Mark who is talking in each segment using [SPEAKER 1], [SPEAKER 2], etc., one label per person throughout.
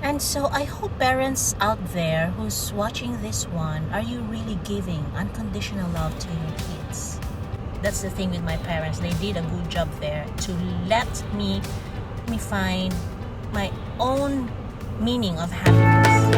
[SPEAKER 1] And so I hope parents out there who's watching this one, are you really giving unconditional love to your kids? That's the thing with my parents. They did a good job there to let me find my own meaning of happiness.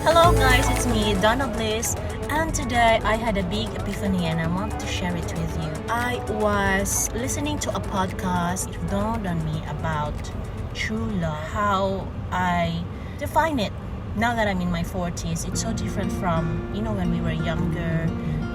[SPEAKER 1] Hello guys, it's me, Donna Bliss, and today I had a big epiphany and I want to share it with you. I was listening to a podcast. It dawned on me about true love, how I define it. Now that I'm in my 40s, it's so different from, when we were younger,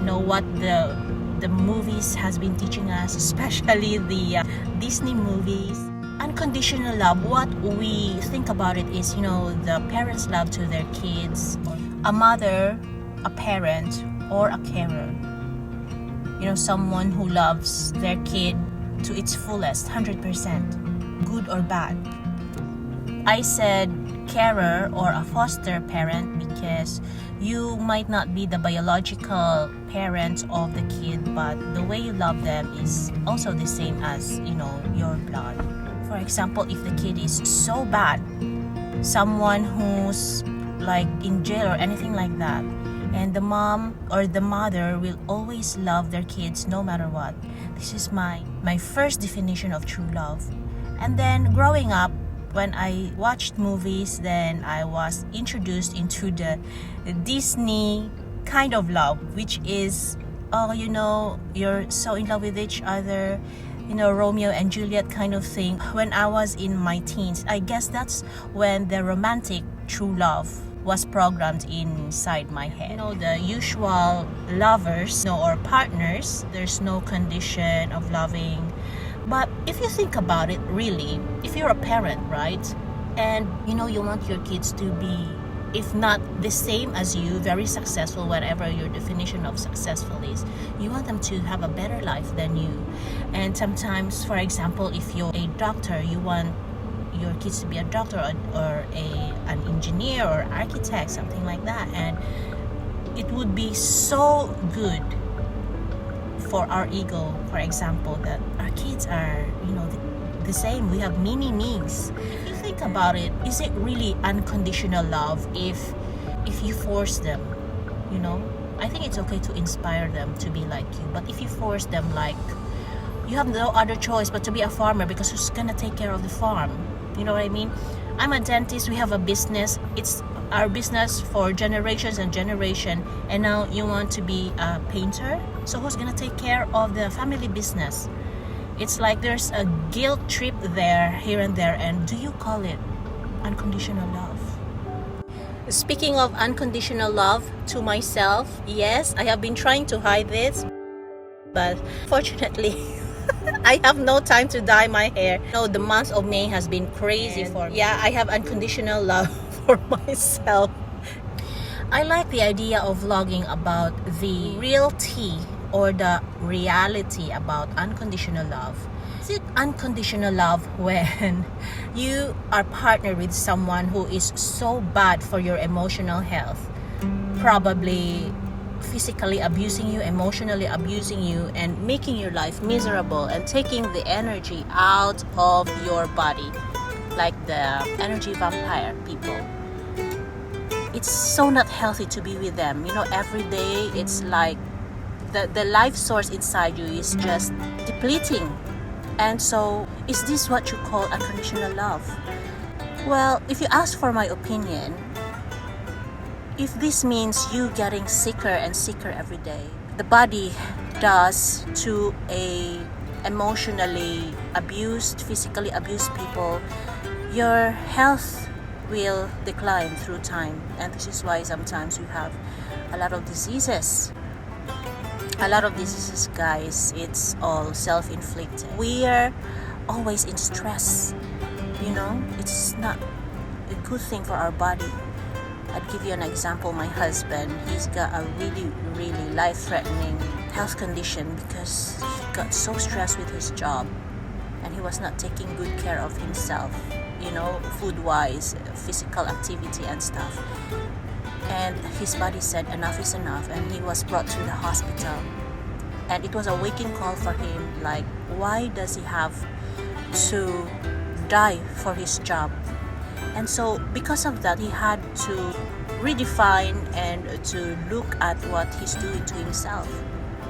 [SPEAKER 1] what the movies has been teaching us, especially the Disney movies. Unconditional love, what we think about it is, the parents' love to their kids, a mother, a parent, or a carer. Someone who loves their kid to its fullest, 100%, good or bad. I said carer or a foster parent because you might not be the biological parent of the kid, but the way you love them is also the same as, your blood. For example, if the kid is so bad, someone who's like in jail or anything like that, and the mom or the mother will always love their kids no matter what. This is my first definition of true love. And then growing up, when I watched movies, then I was introduced into the Disney kind of love, which is, you're so in love with each other, Romeo and Juliet kind of thing. When I was in my teens, I guess that's when the romantic true love was programmed inside my head. The usual lovers, or partners, there's no condition of loving. But if you think about it, really, if you're a parent, right, and you want your kids to be, if not the same as you, very successful, whatever your definition of successful is, you want them to have a better life than you. And sometimes, for example, if you're a doctor, you want your kids to be a doctor or an engineer or architect, something like that. And it would be so good for our ego, for example, that our kids are, the same. We have mini-me's. If you think about it, is it really unconditional love if you force them? I think it's okay to inspire them to be like you, but if you force them, like, you have no other choice but to be a farmer because who's gonna take care of the farm? You know what I mean? I'm a dentist. We have a business. It's our business for generations and generation, and now you want to be a painter, so who's gonna take care of the family business? It's like there's a guilt trip there, here and there. And do you call it unconditional love? Speaking of unconditional love to myself, yes, I have been trying to hide this, but fortunately I have no time to dye my hair. The month of May has been crazy for me. Yeah, I have unconditional love for myself. I like the idea of vlogging about the real tea or the reality about unconditional love. Is it unconditional love when you are partnered with someone who is so bad for your emotional health, probably physically abusing you, emotionally abusing you, and making your life miserable and taking the energy out of your body, like the energy vampire people? It's so not healthy to be with them. Every day it's like the life source inside you is just depleting. And so, is this what you call unconditional love? Well, if you ask for my opinion, if this means you getting sicker and sicker every day, the body does to a emotionally abused, physically abused people, your health will decline through time. And this is why sometimes you have a lot of diseases. Guys, it's all self-inflicted. We are always in stress. It's not a good thing for our body. I'd give you an example. My husband, he's got a really, really life-threatening health condition because he got so stressed with his job and he was not taking good care of himself. food-wise, physical activity and stuff. And his body said enough is enough, and he was brought to the hospital. And it was a waking call for him, like, why does he have to die for his job? And so because of that, he had to redefine and to look at what he's doing to himself.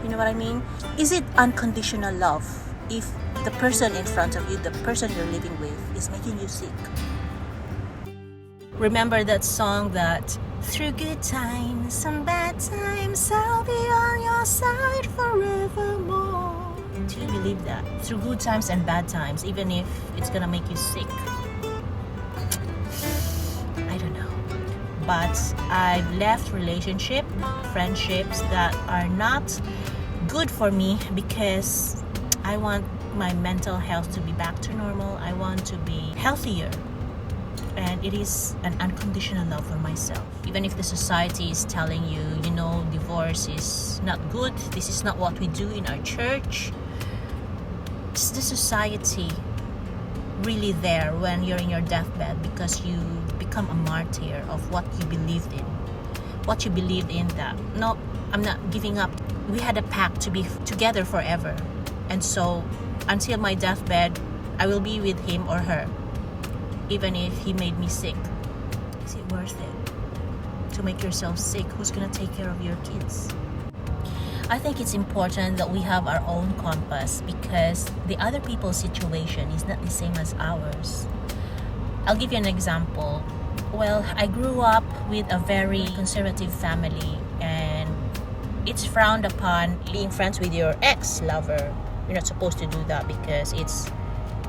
[SPEAKER 1] You know what I mean? Is it unconditional love if the person in front of you, the person you're living with, is making you sick? Remember that song that, through good times and bad times, I'll be on your side forevermore. Do you believe that? Through good times and bad times, even if it's gonna make you sick. I don't know. But I've left friendships that are not good for me because I want my mental health to be back to normal. I want to be healthier. And it is an unconditional love for myself. Even if the society is telling you, divorce is not good, this is not what we do in our church. Is the society really there when you're in your deathbed because you become a martyr of what you believed in? What you believed in that, no, I'm not giving up. We had a pact to be together forever. And so, until my deathbed, I will be with him or her. Even if he made me sick. Is it worth it to make yourself sick? Who's gonna take care of your kids? I think it's important that we have our own compass because the other people's situation is not the same as ours. I'll give you an example. Well, I grew up with a very conservative family, and it's frowned upon being friends with your ex-lover. You're not supposed to do that because it's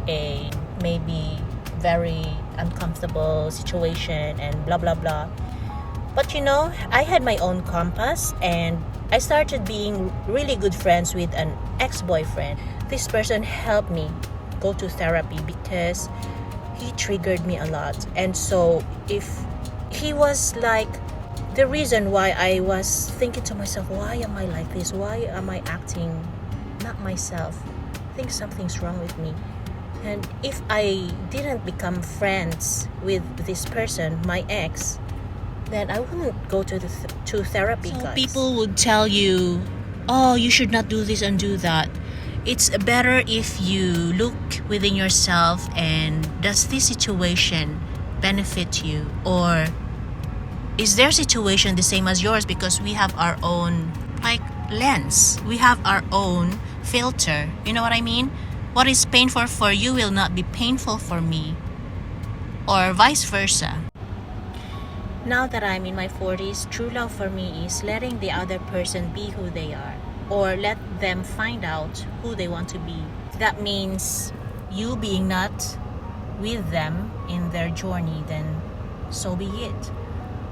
[SPEAKER 1] a maybe very uncomfortable situation and blah blah blah. But I had my own compass, and I started being really good friends with an ex-boyfriend. This person helped me go to therapy because he triggered me a lot. And so if he was like the reason why I was thinking to myself, why am I like this? Why am I acting not myself? I think something's wrong with me. And if I didn't become friends with this person, my ex, then I wouldn't go to therapy, guys. People would tell you, oh, you should not do this and do that. It's better if you look within yourself and does this situation benefit you? Or is their situation the same as yours? Because we have our own lens. We have our own filter. You know what I mean? What is painful for you will not be painful for me, or vice versa. Now that I'm in my 40s, true love for me is letting the other person be who they are, or let them find out who they want to be. That means you being not with them in their journey, then so be it.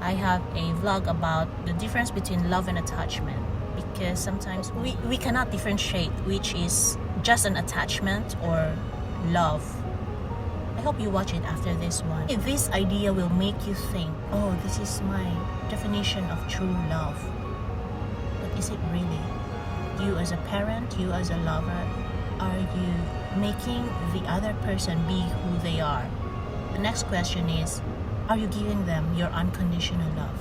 [SPEAKER 1] I have a vlog about the difference between love and attachment, because sometimes we cannot differentiate which is just an attachment or love. I hope you watch it after this one. If this idea will make you think, oh, this is my definition of true love. But is it really? You as a parent, you as a lover, are you making the other person be who they are? The next question is, are you giving them your unconditional love?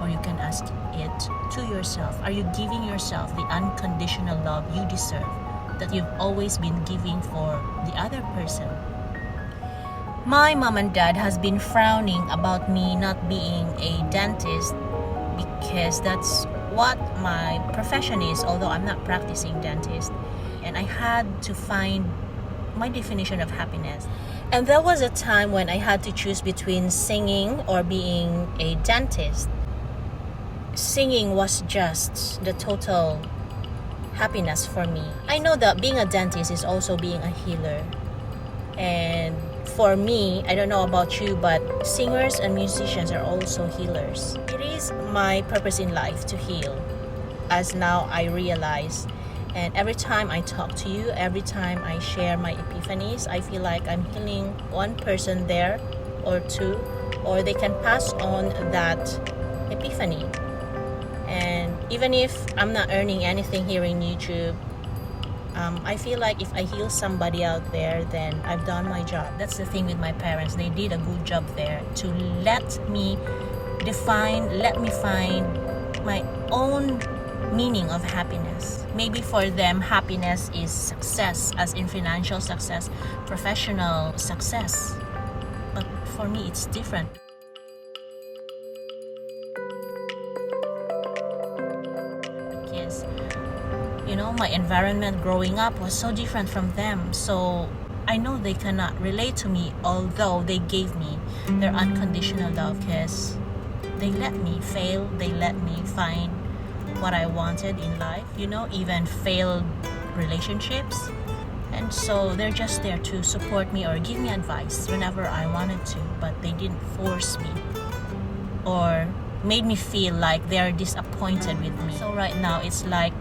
[SPEAKER 1] Or you can ask it to yourself. Are you giving yourself the unconditional love you deserve that you've always been giving for the other person? My mom and dad has been frowning about me not being a dentist because that's what my profession is, although I'm not practicing dentist. And I had to find my definition of happiness. And there was a time when I had to choose between singing or being a dentist. Singing was just the total happiness for me. I know that being a dentist is also being a healer. And for me, I don't know about you, but singers and musicians are also healers. It is my purpose in life to heal, as now I realize. And every time I talk to you, every time I share my epiphanies, I feel like I'm healing one person there or two, or they can pass on that epiphany. And even if I'm not earning anything here in YouTube, I feel like if I heal somebody out there, then I've done my job. That's the thing with my parents. They did a good job there to let me find my own meaning of happiness. Maybe for them, happiness is success, as in financial success, professional success. But for me, it's different. Because, my environment growing up was so different from them. So I know they cannot relate to me, although they gave me their unconditional love, because they let me fail, they let me find what I wanted in life, even failed relationships. And so they're just there to support me or give me advice whenever I wanted to, but they didn't force me or made me feel like they're disappointed with me. So right now it's like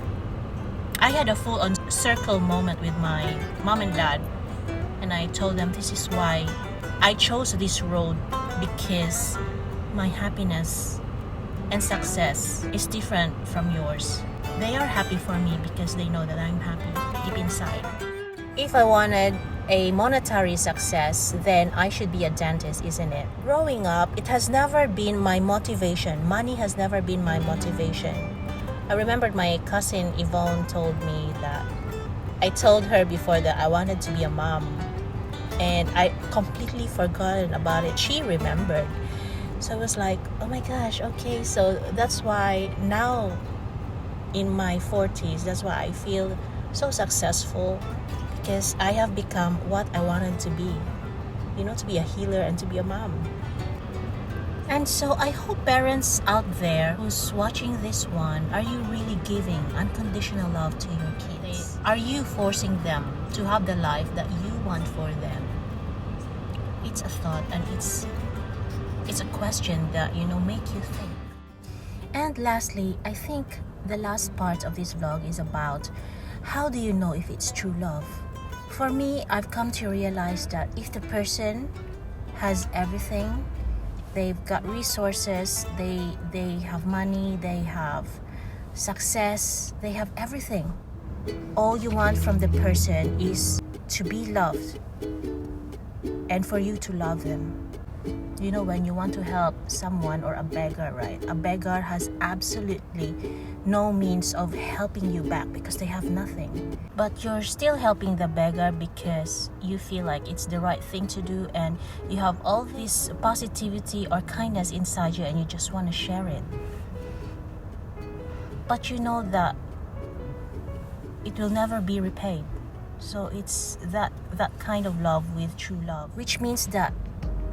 [SPEAKER 1] I had a full-on circle moment with my mom and dad, and I told them this is why I chose this road, because my happiness and success is different from yours. They are happy for me because they know that I'm happy deep inside. If I wanted a monetary success, then I should be a dentist, isn't it? Growing up, it has never been my motivation. Money has never been my motivation. I remembered my cousin Yvonne told me that I told her before that I wanted to be a mom, and I completely forgotten about it. She remembered. So I was like, oh my gosh, okay, so that's why now in my 40s, that's why I feel so successful, because I have become what I wanted to be, to be a healer and to be a mom. And so I hope parents out there who's watching this one, are you really giving unconditional love to your kids? Are you forcing them to have the life that you want for them? It's a thought, and it's a question that make you think. And lastly, I think the last part of this vlog is about how do you know if it's true love. For me, I've come to realize that if the person has everything, they've got resources, they have money, they have success, they have everything. All you want from the person is to be loved and for you to love them. When you want to help someone or a beggar, right? A beggar has absolutely no means of helping you back because they have nothing. But you're still helping the beggar because you feel like it's the right thing to do, and you have all this positivity or kindness inside you and you just want to share it. But you know that it will never be repaid. So it's that kind of love with true love, which means that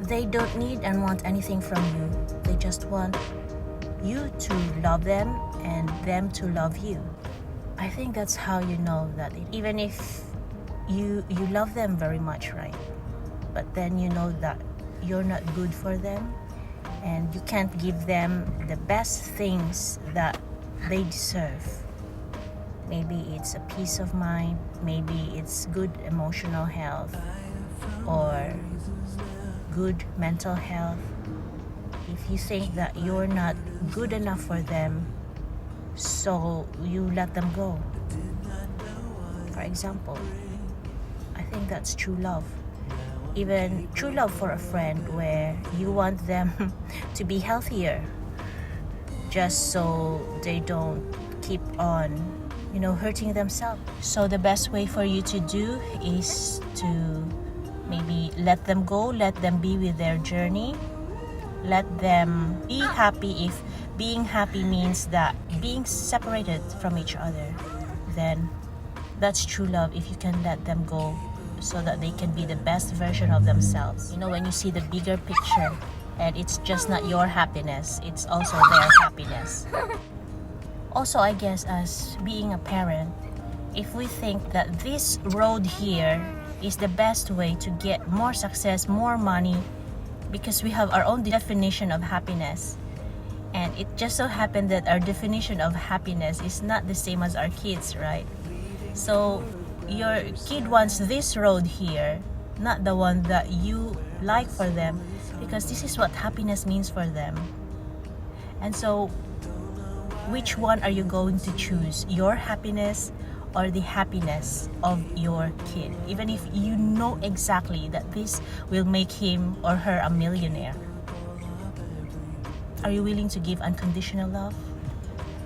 [SPEAKER 1] they don't need and want anything from you. They just want you to love them and them to love you. I think that's how you know that even if you love them very much, right? But then you know that you're not good for them and you can't give them the best things that they deserve. Maybe it's a peace of mind, maybe it's good emotional health, or good mental health. If you think that you're not good enough for them, so you let them go. For example, I think that's true love. Even true love for a friend, where you want them to be healthier just so they don't keep on hurting themselves. So the best way for you to do is to maybe let them go, let them be with their journey, let them be happy. If being happy means that being separated from each other, then that's true love. If you can let them go so that they can be the best version of themselves. When you see the bigger picture, and it's just not your happiness, it's also their happiness. Also, I guess as being a parent, if we think that this road here is the best way to get more success, more money, because we have our own definition of happiness, and it just so happened that our definition of happiness is not the same as our kids, right? So your kid wants this road here, not the one that you like for them, because this is what happiness means for them. And so which one are you going to choose? Your happiness or the happiness of your kid, even if you know exactly that this will make him or her a millionaire? Are you willing to give unconditional love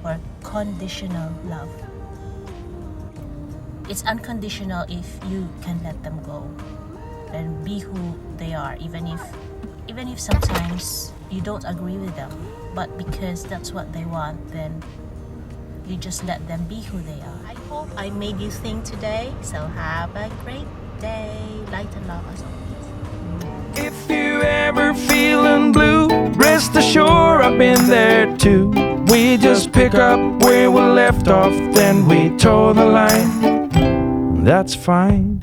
[SPEAKER 1] or conditional love? It's unconditional if you can let them go and be who they are, even if sometimes you don't agree with them, but because that's what they want, then you just let them be who they are. I hope I made you think today, so have a great day. Light and love as always.
[SPEAKER 2] If you ever feeling blue, rest assured I've been there too. We just pick up where we left off, then we toe the line. That's fine.